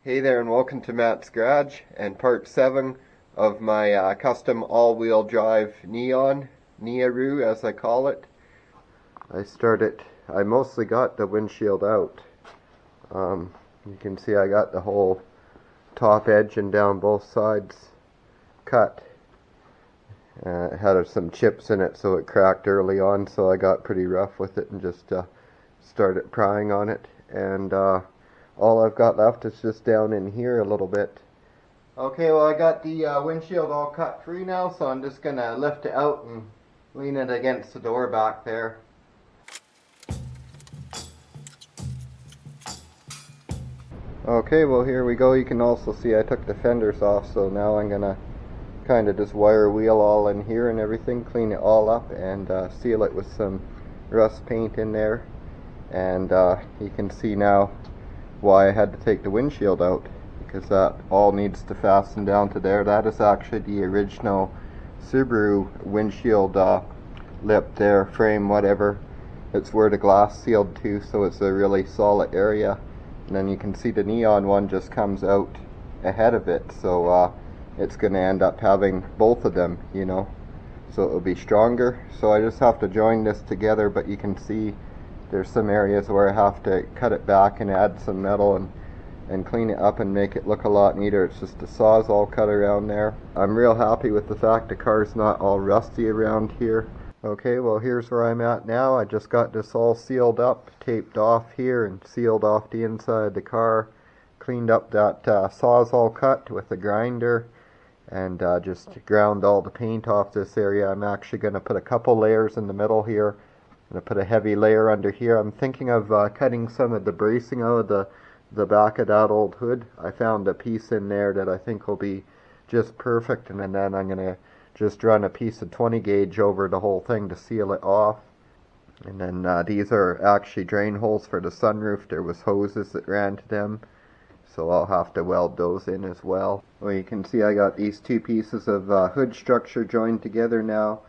Hey there and welcome to Matt's Garage and part 7 of my custom all-wheel drive Neoru as I call it. I mostly got the windshield out. You can see I got the whole top edge and down both sides cut. It had some chips in it, so it cracked early on, so I got pretty rough with it and just started prying on it. And all I've got left is just down in here a little bit. Okay, well, I got the windshield all cut free now, so I'm just going to lift it out and lean it against the door back there. Okay, well, here we go. You can also see I took the fenders off, so now I'm going to kind of just wire wheel all in here and everything, clean it all up, and seal it with some rust paint in there. And you can see now why I had to take the windshield out, because that all needs to fasten down to there. That is actually the original Subaru windshield lip there, frame, whatever. It's where the glass sealed to, so it's a really solid area. And then you can see the neon one just comes out ahead of it, so it's going to end up having both of them, you know, so it'll be stronger. So I just have to join this together, but you can see there's some areas where I have to cut it back and add some metal and clean it up and make it look a lot neater. It's just the saws all cut around there. I'm real happy with the fact the car's not all rusty around here. Okay, well, here's where I'm at now. I just got this all sealed up, taped off here and sealed off the inside of the car. Cleaned up that sawzall cut with a grinder and just ground all the paint off this area. I'm actually going to put a couple layers in the middle here. I'm going to put a heavy layer under here. I'm thinking of cutting some of the bracing out of the back of that old hood. I found a piece in there that I think will be just perfect, and then I'm going to just run a piece of 20 gauge over the whole thing to seal it off. And then these are actually drain holes for the sunroof. There was hoses that ran to them, so I'll have to weld those in as well. Well, you can see I got these two pieces of hood structure joined together now,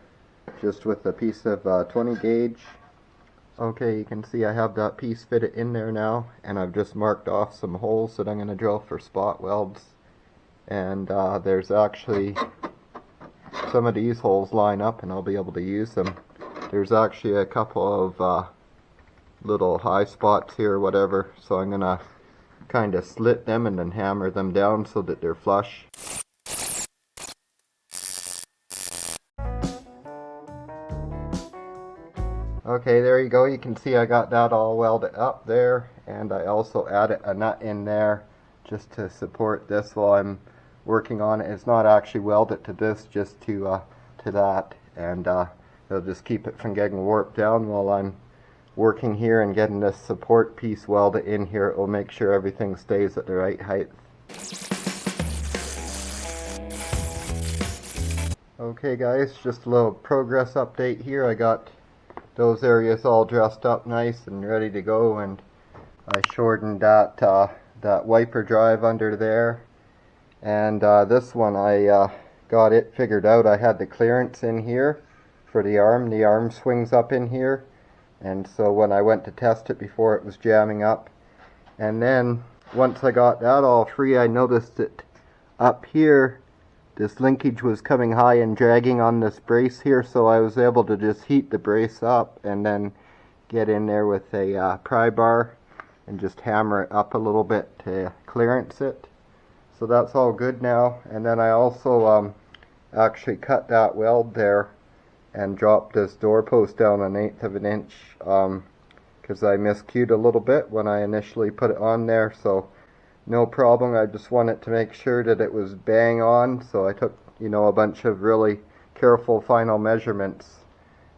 just with a piece of 20 gauge. Okay, you can see I have that piece fitted in there now, and I've just marked off some holes that I'm going to drill for spot welds. And there's actually some of these holes line up and I'll be able to use them. There's actually a couple of little high spots here, whatever, so I'm going to kind of slit them and then hammer them down so that they're flush. Okay, there you go. You can see I got that all welded up there, and I also added a nut in there just to support this while I'm working on it. It's not actually welded to this, just to that, and it'll just keep it from getting warped down while I'm working here and getting this support piece welded in here. It will make sure everything stays at the right height. Okay guys, just a little progress update here. I got those areas all dressed up nice and ready to go, and I shortened that wiper drive under there. And this one I got it figured out. I had the clearance in here for the arm swings up in here, and so when I went to test it before, it was jamming up. And then once I got that all free, I noticed that up here this linkage was coming high and dragging on this brace here, so I was able to just heat the brace up and then get in there with a pry bar and just hammer it up a little bit to clearance it. So that's all good now. And then I also actually cut that weld there and dropped this doorpost down 1/8 of an inch because I miscued a little bit when I initially put it on there, so no problem. I just wanted to make sure that it was bang on, so I took, you know, a bunch of really careful final measurements,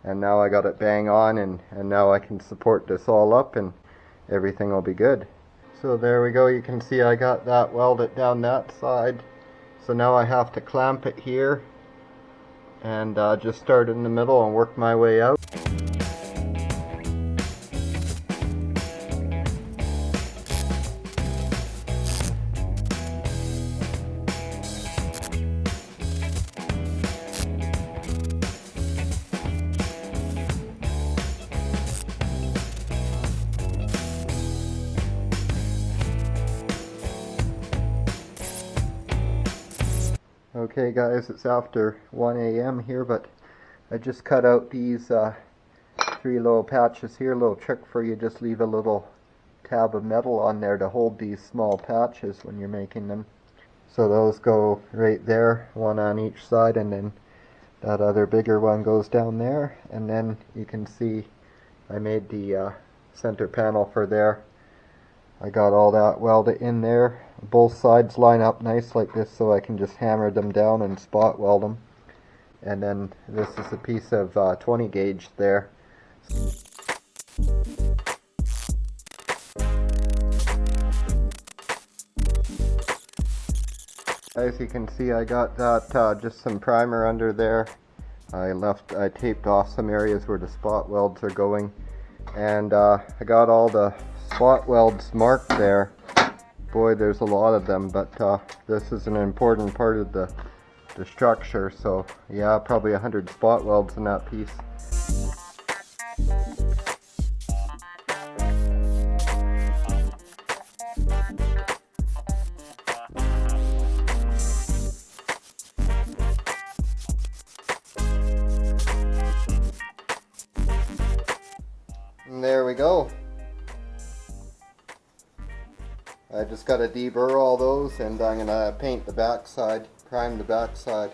and now I got it bang on, and now I can support this all up and everything will be good. So there we go. You can see I got that welded down that side, so now I have to clamp it here and just start in the middle and work my way out. Okay guys, it's after 1 a.m. here, but I just cut out these 3 little patches here. A little trick for you, just leave a little tab of metal on there to hold these small patches when you're making them. So those go right there, one on each side, and then that other bigger one goes down there. And then you can see I made the center panel for there. I got all that welded in there. Both sides line up nice like this, so I can just hammer them down and spot weld them. And then this is a piece of 20 gauge there. As you can see, I got that just some primer under there. I taped off some areas where the spot welds are going, and I got all the spot welds marked there. Boy, there's a lot of them, but this is an important part of the structure, so yeah, probably 100 spot welds in that piece. And there we go. I just got to deburr all those, and I'm going to paint the backside, prime the backside.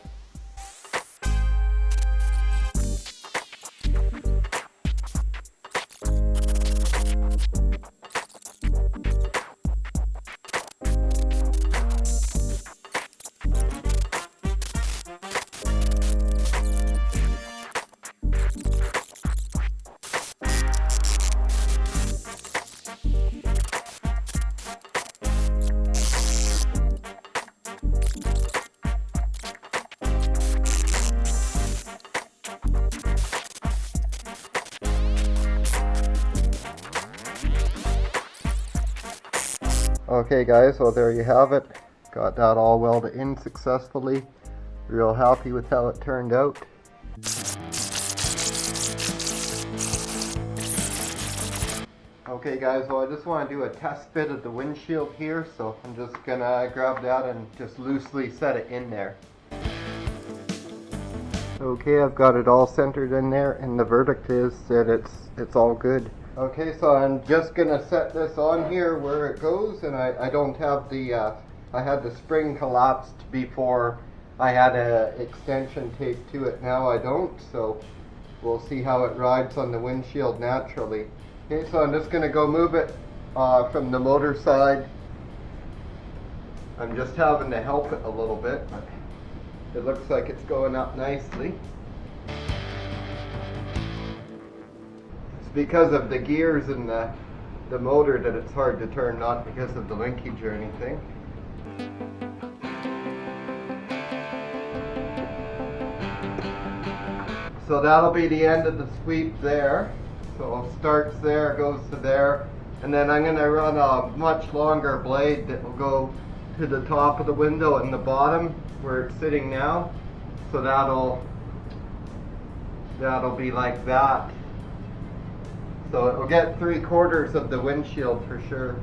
Okay guys, well there you have it. Got that all welded in successfully. Real happy with how it turned out. Okay guys, well I just want to do a test fit of the windshield here, so I'm just gonna grab that and just loosely set it in there. Okay, I've got it all centered in there, and the verdict is that it's all good. Okay, so I'm just gonna set this on here where it goes, and I don't have the I had the spring collapsed before I had a extension taped to it. Now I don't, so we'll see how it rides on the windshield naturally. Okay, so I'm just gonna go move it from the motor side. I'm just having to help it a little bit, but it looks like it's going up nicely. Because of the gears and the motor that it's hard to turn, not because of the linkage or anything. So that'll be the end of the sweep there. So it starts there, goes to there, and then I'm going to run a much longer blade that will go to the top of the window and the bottom where it's sitting now. So that'll be like that. So it will get 3/4 of the windshield for sure.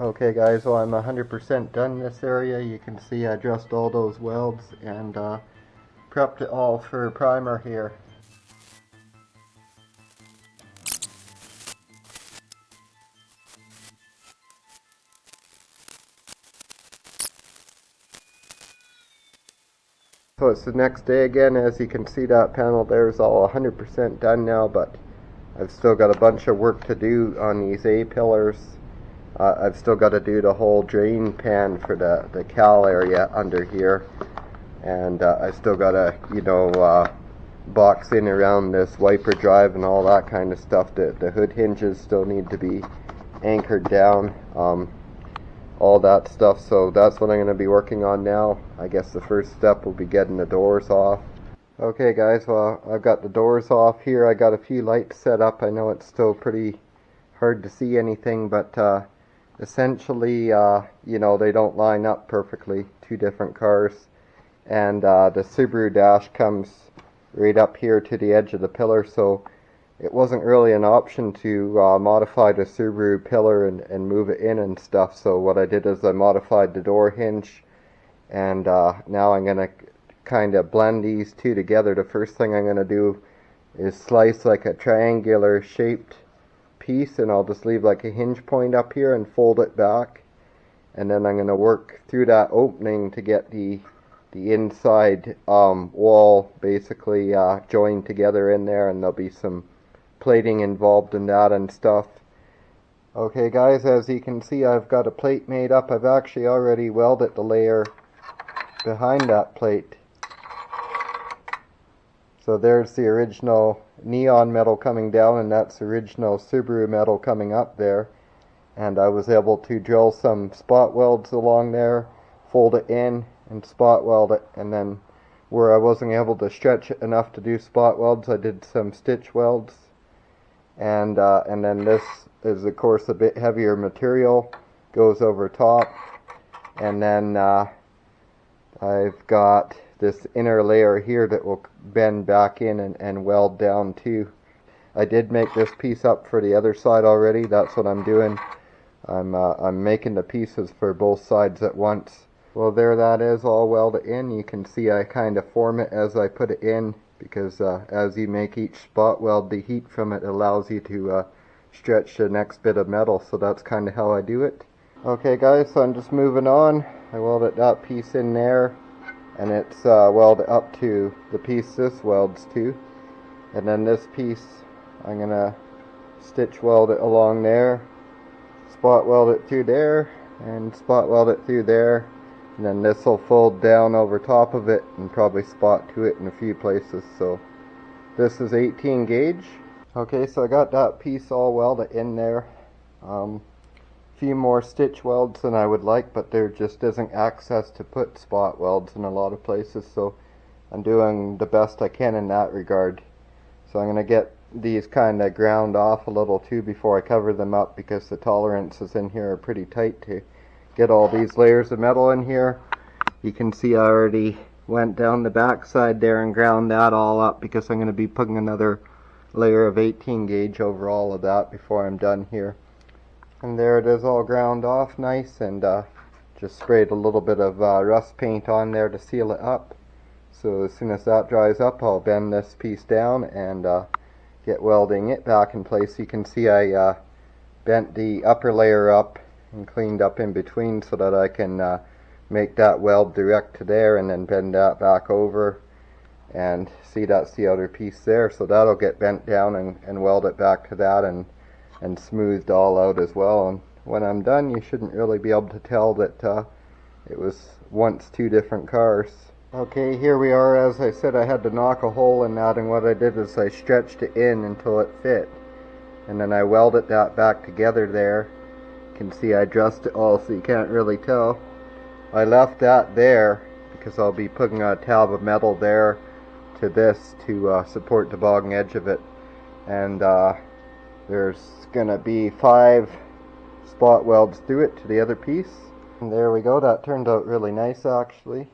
Okay guys, well I'm 100% done in this area. You can see I dressed all those welds and prepped it all for primer here. So it's the next day again. As you can see, that panel there is all 100% done now, but I've still got a bunch of work to do on these A-pillars. I've still got to do the whole drain pan for the cal area under here, and I still got to, you know, box in around this wiper drive and all that kind of stuff. The hood hinges still need to be anchored down. All that stuff, so that's what I'm going to be working on now. I guess the first step will be getting the doors off. Okay guys, well I've got the doors off here. I got a few lights set up. I know it's still pretty hard to see anything, but essentially you know, they don't line up perfectly, two different cars, and the Subaru dash comes right up here to the edge of the pillar, so it wasn't really an option to modify the Subaru pillar and move it in and stuff. So what I did is I modified the door hinge, and now I'm gonna kind of blend these two together. The first thing I'm gonna do is slice like a triangular shaped piece, and I'll just leave like a hinge point up here and fold it back, and then I'm gonna work through that opening to get the inside wall basically joined together in there, and there'll be some plating involved in that and stuff. Okay guys, as you can see, I've got a plate made up. I've actually already welded the layer behind that plate. So there's the original neon metal coming down, and that's original Subaru metal coming up there. And I was able to drill some spot welds along there, fold it in, and spot weld it. And then where I wasn't able to stretch it enough to do spot welds, I did some stitch welds. And then this is of course a bit heavier material, goes over top. And then I've got this inner layer here that will bend back in and weld down too. I did make this piece up for the other side already. That's what I'm doing. I'm making the pieces for both sides at once. Well, there that is, all welded in. You can see I kind of form it as I put it in, because as you make each spot weld, the heat from it allows you to stretch the next bit of metal. So that's kind of how I do it. Okay guys, so I'm just moving on. I welded that piece in there, and it's welded up to the piece this welds to. And then this piece, I'm gonna stitch weld it along there, spot weld it through there, and spot weld it through there. And then this will fold down over top of it and probably spot to it in a few places. So this is 18 gauge. Okay, so I got that piece all welded in there. Few more stitch welds than I would like, but there just isn't access to put spot welds in a lot of places, so I'm doing the best I can in that regard. So I'm going to get these kind of ground off a little too before I cover them up, because the tolerances in here are pretty tight to get all these layers of metal in here. You can see I already went down the back side there and ground that all up, because I'm going to be putting another layer of 18 gauge over all of that before I'm done here. And there it is, all ground off nice, and just sprayed a little bit of rust paint on there to seal it up. So as soon as that dries up, I'll bend this piece down and get welding it back in place. You can see I bent the upper layer up and cleaned up in between so that I can make that weld direct to there, and then bend that back over. And see, that's the outer piece there, so that'll get bent down and weld it back to that, and smoothed all out as well. And when I'm done, you shouldn't really be able to tell that it was once two different cars. Okay, here we are. As I said, I had to knock a hole in that, and what I did is I stretched it in until it fit, and then I welded that back together there. You can see I dressed it all so you can't really tell. I left that there because I'll be putting a tab of metal there to this to support the bottom edge of it. And there's gonna be 5 spot welds through it to the other piece. And there we go, that turned out really nice actually.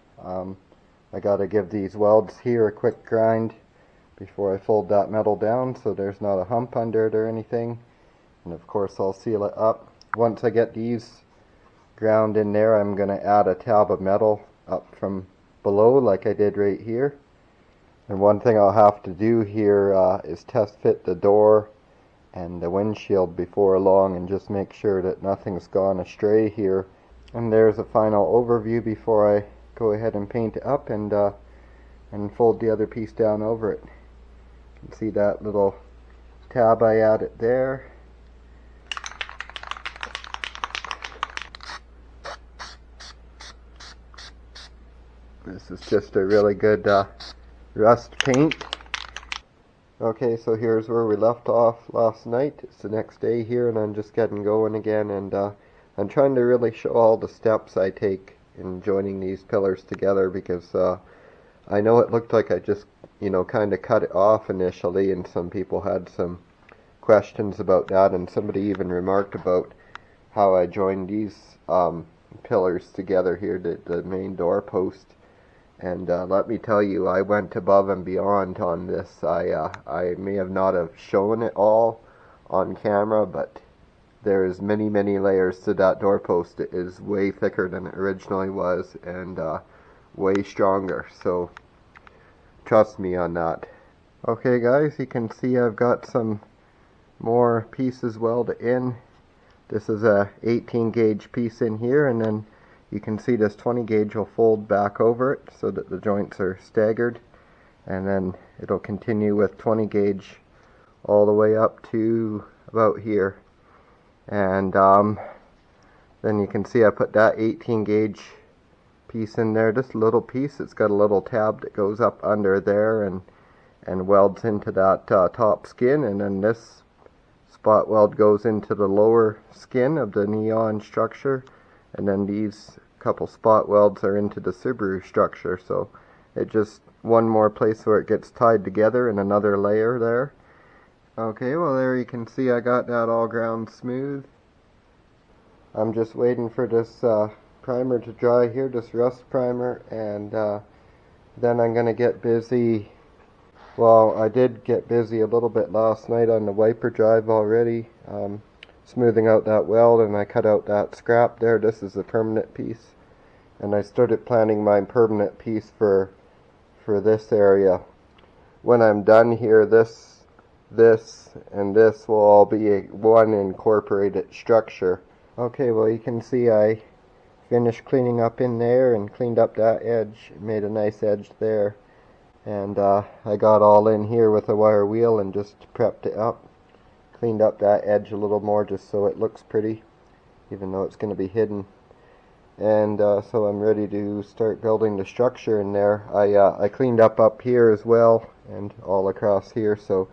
I gotta give these welds here a quick grind before I fold that metal down so there's not a hump under it or anything. And of course I'll seal it up. Once I get these ground in there, I'm gonna add a tab of metal up from below like I did right here. And one thing I'll have to do here is test fit the door and the windshield before long, and just make sure that nothing's gone astray here. And there's a final overview before I go ahead and paint it up and fold the other piece down over it. You can see that little tab I added there. This is just a really good rust paint. Okay, so here's where we left off last night. It's the next day here, and I'm just getting going again, and I'm trying to really show all the steps I take in joining these pillars together, because I know it looked like I just, kind of cut it off initially, and some people had some questions about that, and somebody even remarked about how I joined these pillars together here, the main door post. And let me tell you, I went above and beyond on this. I may have not have shown it all on camera, but there's many layers to that doorpost. It is way thicker than it originally was, and way stronger, so trust me on that. Okay guys, you can see I've got some more pieces welded in. This is a 18 gauge piece in here, and then you can see this 20 gauge will fold back over it so that the joints are staggered, and then it'll continue with 20 gauge all the way up to about here. And then you can see I put that 18 gauge piece in there, just a little piece. It's got a little tab that goes up under there and welds into that top skin, and then this spot weld goes into the lower skin of the neon structure, and then these couple spot welds are into the Subaru structure. So it just one more place where it gets tied together and another layer there. Okay, well there you can see I got that all ground smooth. I'm just waiting for this primer to dry here, this rust primer, and then I'm gonna get busy. Well, I did get busy a little bit last night on the wiper drive already, smoothing out that weld, and I cut out that scrap there. This is a permanent piece, and I started planning my permanent piece for this area. When I'm done here, this and this will all be one incorporated structure. Okay, well you can see I finished cleaning up in there and cleaned up that edge, made a nice edge there. And I got all in here with a wire wheel and just prepped it up. Cleaned up that edge a little more just so it looks pretty, even though it's going to be hidden. And so I'm ready to start building the structure in there. I cleaned up here as well and all across here, so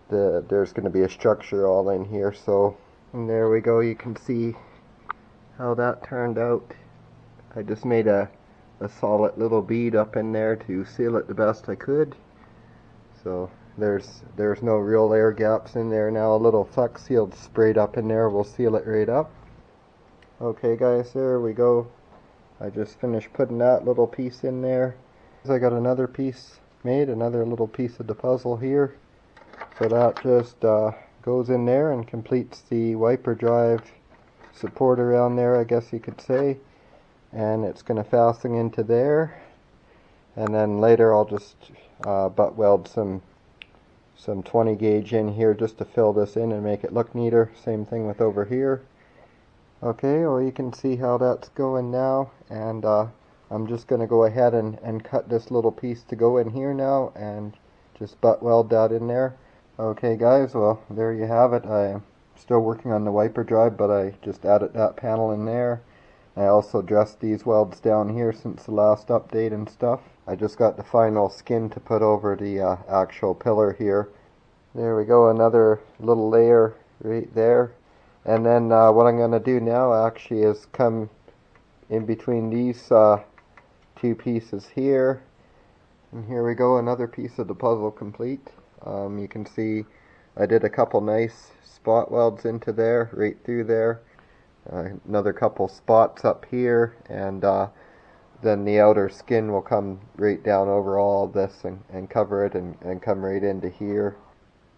there's going to be a structure all in here. So and there we go, you can see how that turned out. I just made a solid little bead up in there to seal it the best I could. So there's no real air gaps in there now. A little Flex Seal sprayed up in there will seal it right up. Okay guys, there we go. I just finished putting that little piece in there. I got another piece made, another little piece of the puzzle here. So that just goes in there and completes the wiper drive support around there, I guess you could say. And it's going to fasten into there, and then later I'll just butt weld some 20 gauge in here just to fill this in and make it look neater. Same thing with over here. Okay, well you can see how that's going now, and I'm just going to go ahead and cut this little piece to go in here now and just butt weld that in there. Okay guys, well there you have it. I'm still working on the wiper drive, but I just added that panel in there. I also dressed these welds down here since the last update and stuff. I just got the final skin to put over the actual pillar here. There we go, another little layer right there. And then what I'm going to do now actually is come in between these two pieces here. And here we go, another piece of the puzzle complete. You can see I did a couple nice spot welds into there, right through there. Another couple spots up here, and then the outer skin will come right down over all of this and cover it and come right into here.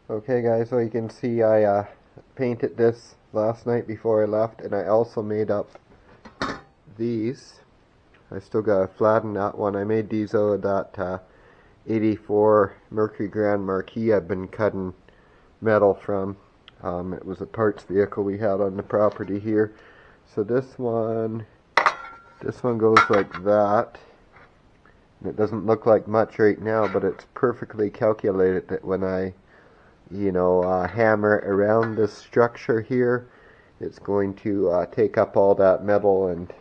Okay guys, so you can see I painted this last night before I left, and I also made up these. I still gotta flatten that one. I made these out of that 84 Mercury Grand Marquis I've been cutting metal from. It was a parts vehicle we had on the property here. So this one goes like that. And it doesn't look like much right now, but it's perfectly calculated that when I, hammer around this structure here, it's going to take up all that metal and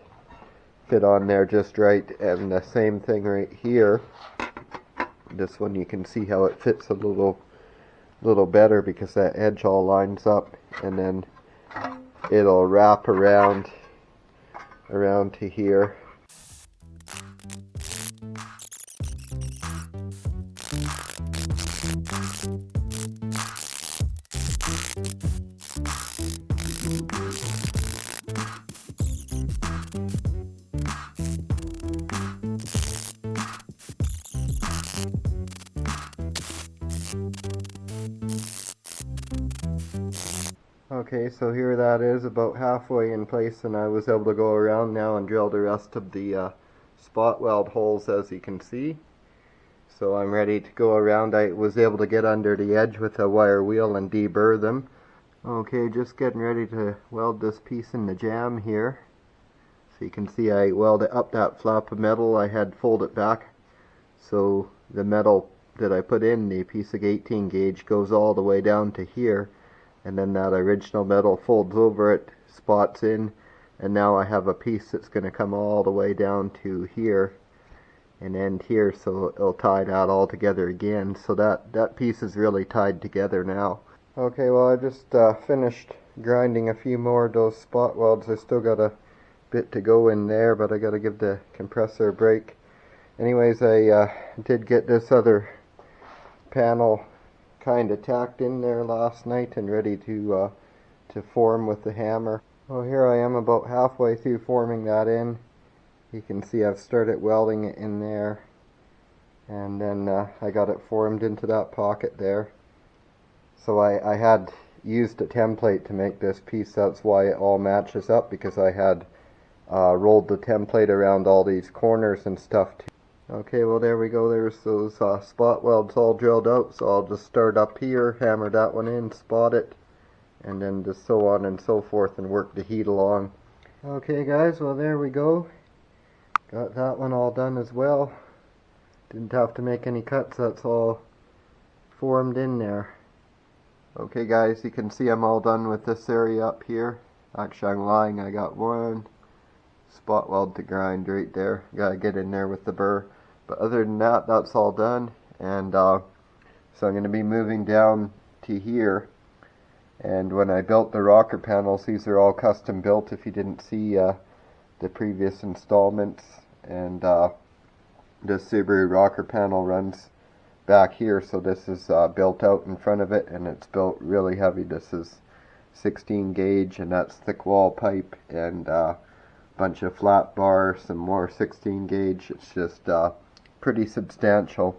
fit on there just right. And the same thing right here. This one you can see how it fits a little better because that edge all lines up, and then it'll wrap around to here. Okay, so here that is about halfway in place, and I was able to go around now and drill the rest of the spot weld holes, as you can see. So I'm ready to go around. I was able to get under the edge with a wire wheel and deburr them. Okay, just getting ready to weld this piece in the jamb here. So you can see I welded up that flap of metal. I had fold it back so the metal that I put in, the piece of 18 gauge, goes all the way down to here, and then that original metal folds over it, spots in, and now I have a piece that's going to come all the way down to here and end here, so it'll tie that all together again. So that piece is really tied together now. Okay, well, I just finished grinding a few more of those spot welds. I still got a bit to go in there, but I got to give the compressor a break. Anyways, I did get this other panel kind of tacked in there last night and ready to form with the hammer. Well, here I am about halfway through forming that in. You can see I've started welding it in there, and then I got it formed into that pocket there. So I had used a template to make this piece. That's why it all matches up, because I had rolled the template around all these corners and stuff too. Okay, well, there we go. There's those spot welds all drilled out, so I'll just start up here, hammer that one in, spot it, and then just so on and so forth, and work the heat along. Okay guys, well, there we go. Got that one all done as well. Didn't have to make any cuts. That's all formed in there. Okay guys, you can see I'm all done with this area up here. Actually, I'm lying. I got one spot weld to grind right there. Gotta get in there with the burr. But other than that, that's all done. And so I'm going to be moving down to here. And when I built the rocker panels, these are all custom built if you didn't see the previous installments. And the Subaru rocker panel runs back here, so this is built out in front of it, and it's built really heavy. This is 16 gauge, and that's thick wall pipe, and bunch of flat bar, some more 16 gauge. It's just pretty substantial.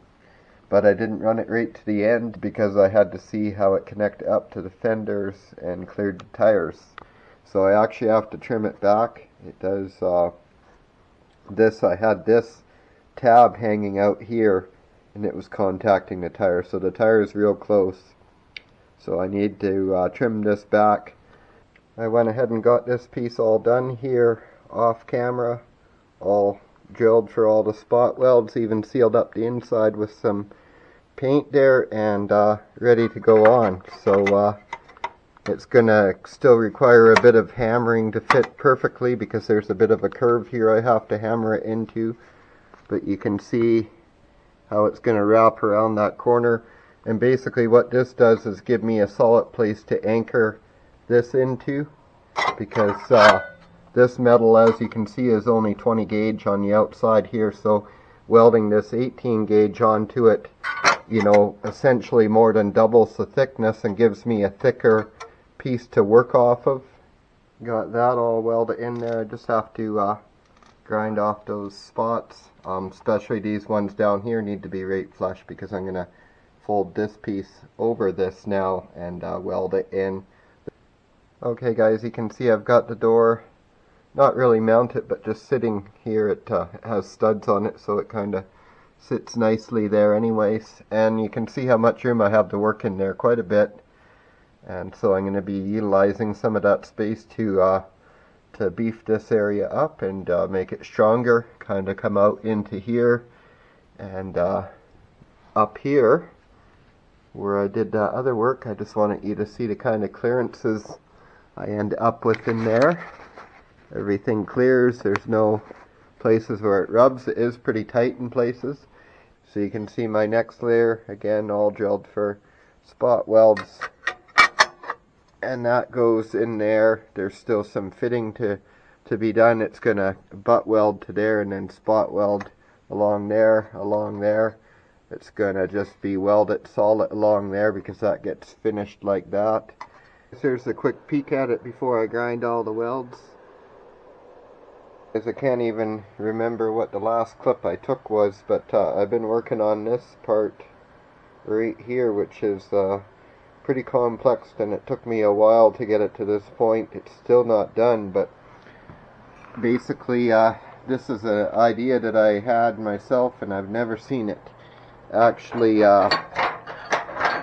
But I didn't run it right to the end because I had to see how it connected up to the fenders and cleared the tires. So I actually have to trim it back. It does this. I had this tab hanging out here, and it was contacting the tire, so the tire is real close. So I need to trim this back. I went ahead and got this piece all done here off camera, all drilled for all the spot welds, even sealed up the inside with some paint there, and ready to go on. So it's gonna still require a bit of hammering to fit perfectly, because there's a bit of a curve here I have to hammer it into, but you can see how it's gonna wrap around that corner. And basically what this does is give me a solid place to anchor this into, because this metal, as you can see, is only 20 gauge on the outside here, so welding this 18 gauge onto it, you know, essentially more than doubles the thickness and gives me a thicker piece to work off of. Got that all welded in there. I just have to grind off those spots, especially these ones down here need to be right flush, because I'm going to fold this piece over this now and weld it in. Okay guys, you can see I've got the door not really mounted, but just sitting here. It has studs on it, so it kind of sits nicely there anyways. And you can see how much room I have to work in there, quite a bit. And so I'm going to be utilizing some of that space to beef this area up and make it stronger, kind of come out into here. And up here, where I did other work, I just wanted you to see the kind of clearances I end up with in there. Everything clears. There's no places where it rubs. It is pretty tight in places. So you can see my next layer, again, all drilled for spot welds. And that goes in there. There's still some fitting to be done. It's going to butt weld to there and then spot weld along there, along there. It's going to just be welded solid along there, because that gets finished like that. Here's a quick peek at it before I grind all the welds. I can't even remember what the last clip I took was, but I've been working on this part right here, which is pretty complex, and it took me a while to get it to this point. It's still not done, but basically this is an idea that I had myself, and I've never seen it actually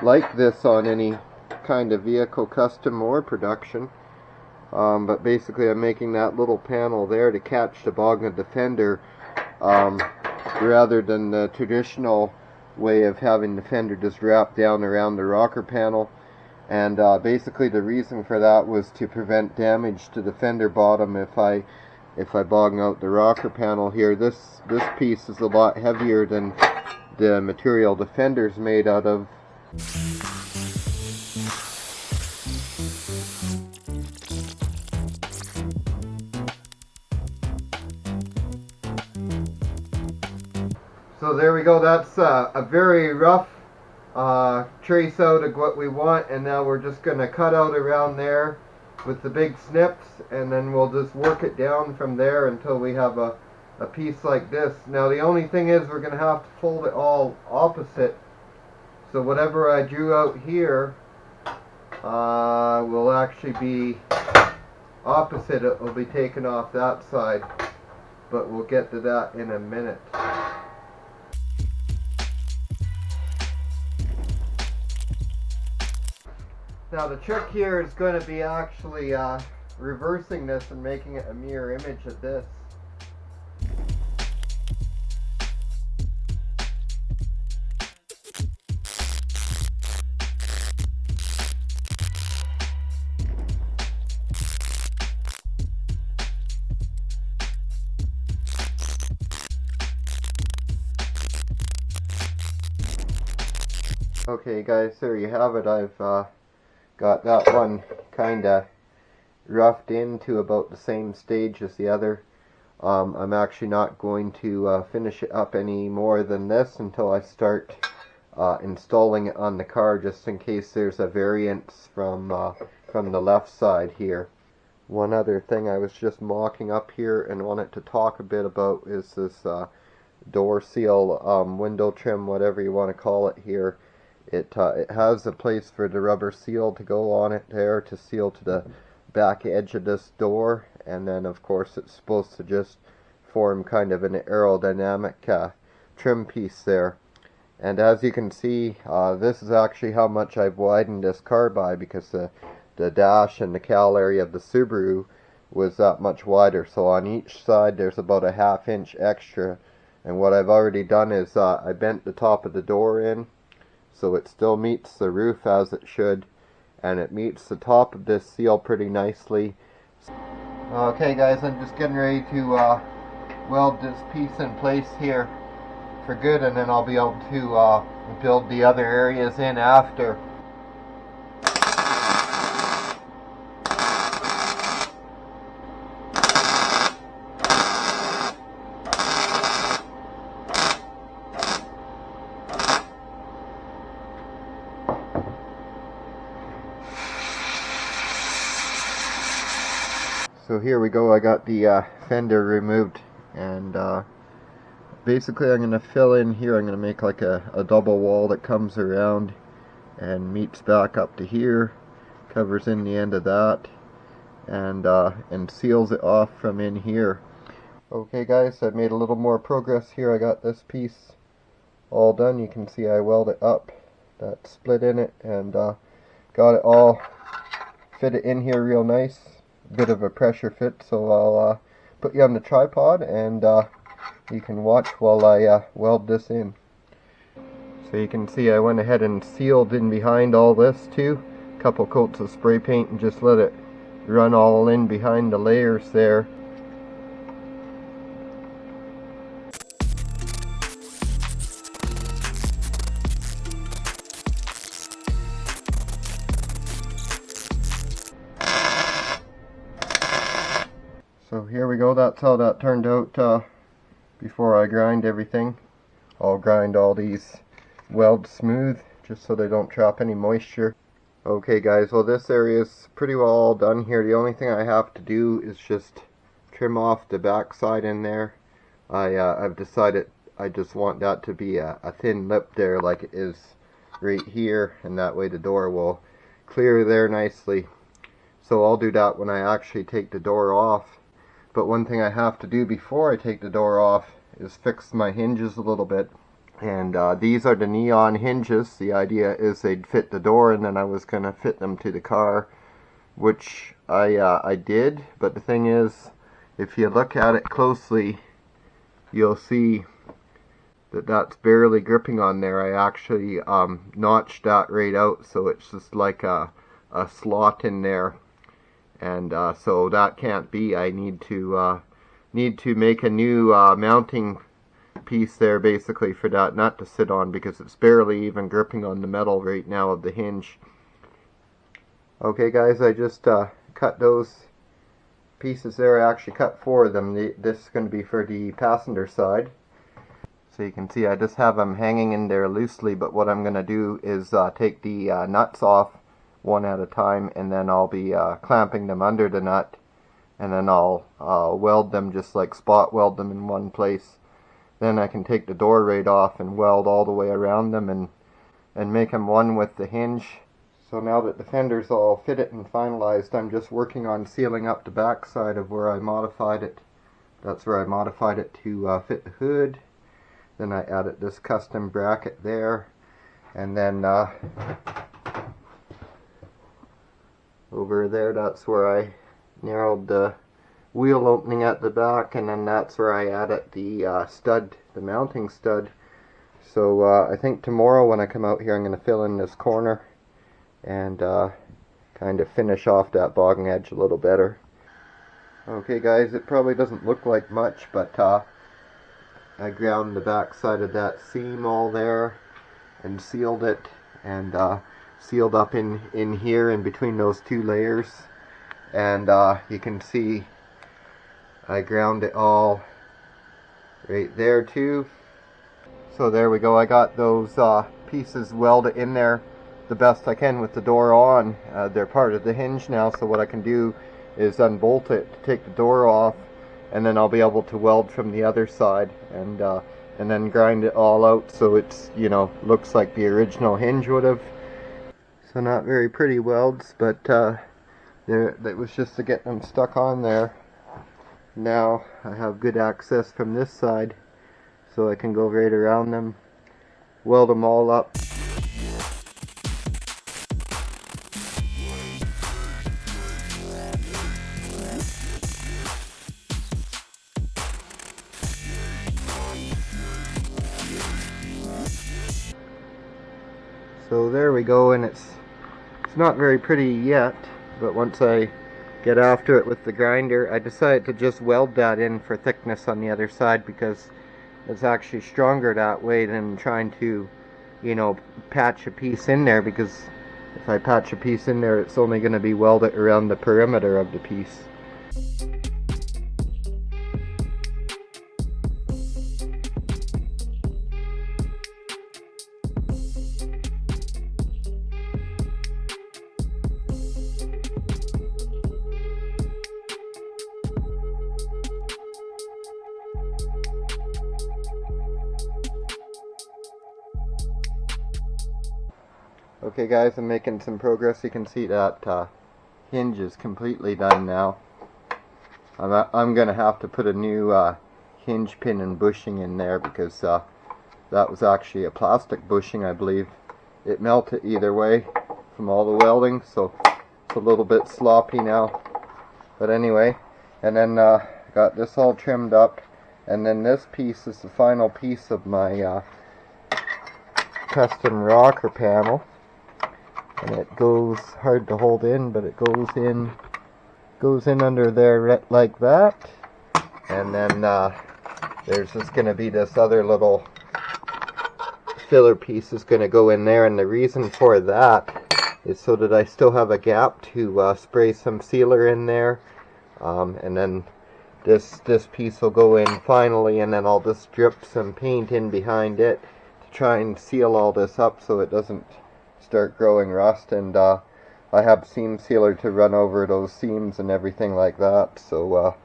like this on any kind of vehicle, custom or production. But basically I'm making that little panel there to catch the bottom of the fender, rather than the traditional way of having the fender just wrap down around the rocker panel. And basically the reason for that was to prevent damage to the fender bottom if I bog out the rocker panel here. This piece is a lot heavier than the material the fender's made out of. So there we go, that's a very rough trace out of what we want, and now we're just going to cut out around there with the big snips, and then we'll just work it down from there until we have a piece like this. Now the only thing is we're going to have to fold it all opposite, so whatever I drew out here will actually be opposite. It will be taken off that side, but we'll get to that in a minute. Now the trick here is going to be actually reversing this and making it a mirror image of this. Okay guys, there you have it. I've got that one kind of roughed into about the same stage as the other. I'm actually not going to finish it up any more than this until I start installing it on the car, just in case there's a variance from the left side here. One other thing I was just mocking up here and wanted to talk a bit about is this door seal, window trim, whatever you want to call it here. It has a place for the rubber seal to go on it there to seal to the back edge of this door, and then of course it's supposed to just form kind of an aerodynamic trim piece there. And as you can see, this is actually how much I've widened this car by, because the dash and the cowl area of the Subaru was that much wider. So on each side there's about a ½ inch extra, and what I've already done is I bent the top of the door in so it still meets the roof as it should, and it meets the top of this seal pretty nicely. Okay guys, I'm just getting ready to weld this piece in place here for good, and then I'll be able to build the other areas in after. So here we go, I got the fender removed, and basically I'm going to fill in here. I'm going to make like a double wall that comes around and meets back up to here, covers in the end of that, and seals it off from in here. Okay guys, I've made a little more progress here. I got this piece all done. You can see I welded it up, that split in it, and got it all fitted in here real nice. Bit of a pressure fit, so I'll put you on the tripod and you can watch while I weld this in. So you can see I went ahead and sealed in behind all this too. A couple coats of spray paint and just let it run all in behind the layers there. So here we go, that's how that turned out before I grind everything. I'll grind all these welds smooth just so they don't trap any moisture. Okay guys, well this area is pretty well all done here. The only thing I have to do is just trim off the back side in there. I've decided I just want that to be a thin lip there like it is right here, and that way the door will clear there nicely. So I'll do that when I actually take the door off. But one thing I have to do before I take the door off is fix my hinges a little bit. And these are the neon hinges. The idea is they'd fit the door, and then I was going to fit them to the car, which I did. But the thing is, if you look at it closely, you'll see that that's barely gripping on there. I actually notched that right out, so it's just like a slot in there, and so that can't be. I need to make a new mounting piece there, basically, for that nut to sit on, because it's barely even gripping on the metal right now of the hinge. Okay guys, I just cut those pieces there. I actually cut 4 of them. This is going to be for the passenger side. So you can see I just have them hanging in there loosely, but what I'm going to do is take the nuts off one at a time, and then I'll be clamping them under the nut, and then I'll weld them, just like spot weld them in one place. Then I can take the door right off and weld all the way around them and make them one with the hinge. So now that the fender's all fitted and finalized, I'm just working on sealing up the back side of where I modified it. That's where I modified it to fit the hood. Then I added this custom bracket there, and then over there, that's where I narrowed the wheel opening at the back, and then that's where I added the stud, the mounting stud. So I think tomorrow when I come out here, I'm going to fill in this corner and kind of finish off that bogging edge a little better. Okay guys, it probably doesn't look like much, but I ground the back side of that seam all there and sealed it, and sealed up in here in between those 2 layers, and you can see I ground it all right there too. So there we go. I got those pieces welded in there the best I can with the door on. They're part of the hinge now, so what I can do is unbolt it to take the door off, and then I'll be able to weld from the other side, and then grind it all out so it's, you know, looks like the original hinge would have. So not very pretty welds, but that was just to get them stuck on there. Now I have good access from this side, so I can go right around them, weld them all up. So there we go, and it's not very pretty yet, but once I get after it with the grinder, I decided to just weld that in for thickness on the other side, because it's actually stronger that way than trying to, you know, patch a piece in there, because if I patch a piece in there, it's only going to be welded around the perimeter of the piece. Okay guys, I'm making some progress. You can see that hinge is completely done now. I'm going to have to put a new hinge pin and bushing in there, because that was actually a plastic bushing, I believe. It melted either way from all the welding, so it's a little bit sloppy now. But anyway, and then got this all trimmed up, and then this piece is the final piece of my custom rocker panel. And it goes, hard to hold in, but it goes in under there like that. And then there's just going to be this other little filler piece is going to go in there, and the reason for that is so that I still have a gap to spray some sealer in there. And then this piece will go in finally, and then I'll just drip some paint in behind it to try and seal all this up so it doesn't start growing rust, and I have seam sealer to run over those seams and everything like that. So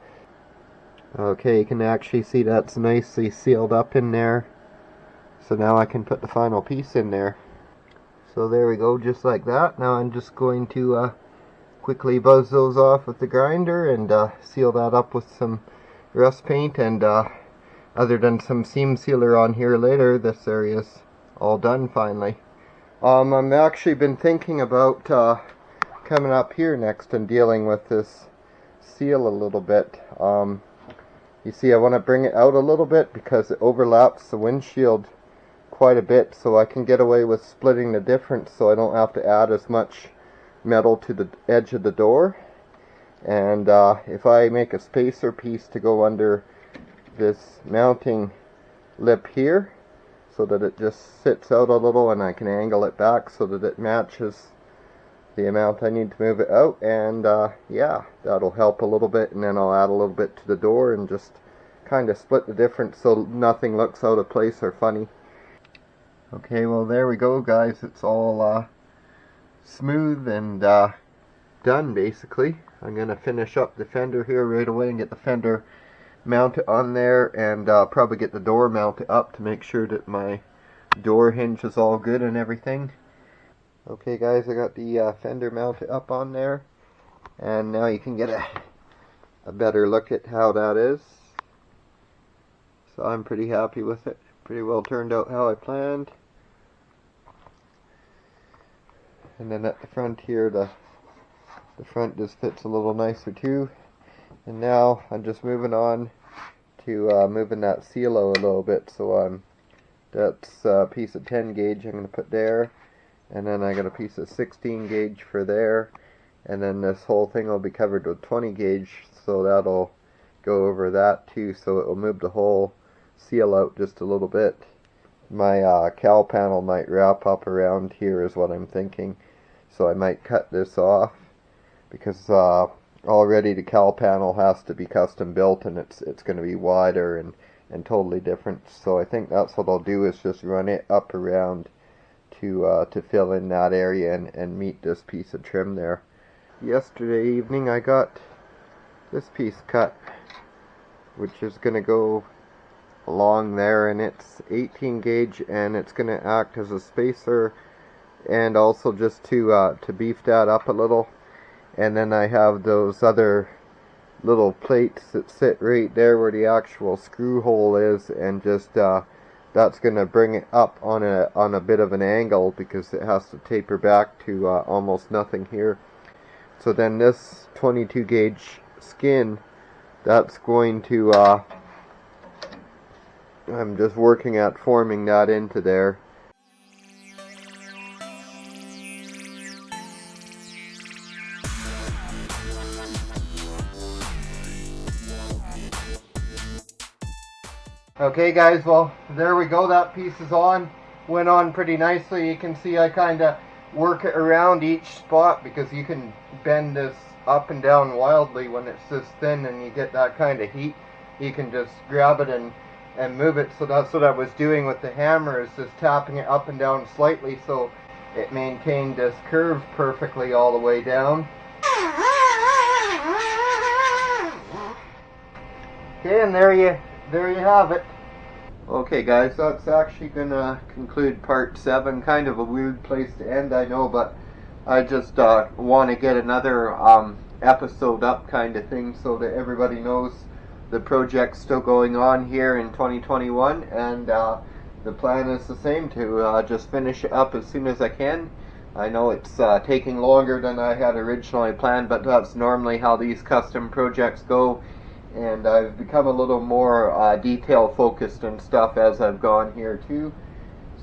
okay, you can actually see that's nicely sealed up in there, so now I can put the final piece in there. So there we go, just like that. Now I'm just going to quickly buzz those off with the grinder and seal that up with some rust paint, and other than some seam sealer on here later, this area's all done finally. I've actually been thinking about coming up here next and dealing with this seal a little bit. You see, I want to bring it out a little bit because it overlaps the windshield quite a bit, so I can get away with splitting the difference so I don't have to add as much metal to the edge of the door. And if I make a spacer piece to go under this mounting lip here so that it just sits out a little, and I can angle it back so that it matches the amount I need to move it out, and yeah, that'll help a little bit. And then I'll add a little bit to the door and just kind of split the difference so nothing looks out of place or funny. Okay, well there we go, guys. It's all smooth and done basically. I'm going to finish up the fender here right away and get the fender mounted on there, and probably get the door mounted up to make sure that my door hinge is all good and everything. Okay guys, I got the fender mounted up on there, and now you can get a better look at how that is. So I'm pretty happy with it. Pretty well turned out how I planned. And then at the front here, the front just fits a little nicer too. And now I'm just moving on to moving that seal out a little bit. So that's a piece of 10 gauge I'm going to put there, and then I got a piece of 16 gauge for there, and then this whole thing will be covered with 20 gauge, so that'll go over that too, so it will move the whole seal out just a little bit. My cowl panel might wrap up around here is what I'm thinking, so I might cut this off because already the cowl panel has to be custom built, and it's going to be wider and totally different. So I think that's what I'll do, is just run it up around to fill in that area and meet this piece of trim there. Yesterday evening I got this piece cut, which is going to go along there, and it's 18 gauge, and it's going to act as a spacer and also just to beef that up a little. And then I have those other little plates that sit right there where the actual screw hole is, and just that's going to bring it up on a bit of an angle because it has to taper back to almost nothing here. So then this 22 gauge skin, that's going to I'm just working at forming that into there. Okay guys, well there we go, that piece is on. Went on pretty nicely. You can see I kind of work it around each spot because you can bend this up and down wildly when it's this thin and you get that kind of heat. You can just grab it and move it. So that's what I was doing with the hammer, is just tapping it up and down slightly so it maintained this curve perfectly all the way down. Okay, and there you have it. Okay guys, that's actually gonna conclude part 7. Kind of a weird place to end, I know, but I just want to get another episode up kind of thing so that everybody knows the project's still going on here in 2021, and the plan is the same, to just finish it up as soon as I can. I know it's taking longer than I had originally planned, but that's normally how these custom projects go. And I've become a little more detail focused and stuff as I've gone here too.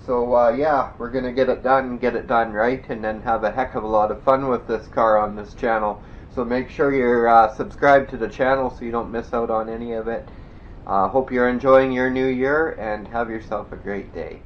So yeah, we're going to get it done right, and then have a heck of a lot of fun with this car on this channel. So make sure you're subscribed to the channel so you don't miss out on any of it. Hope you're enjoying your new year, and have yourself a great day.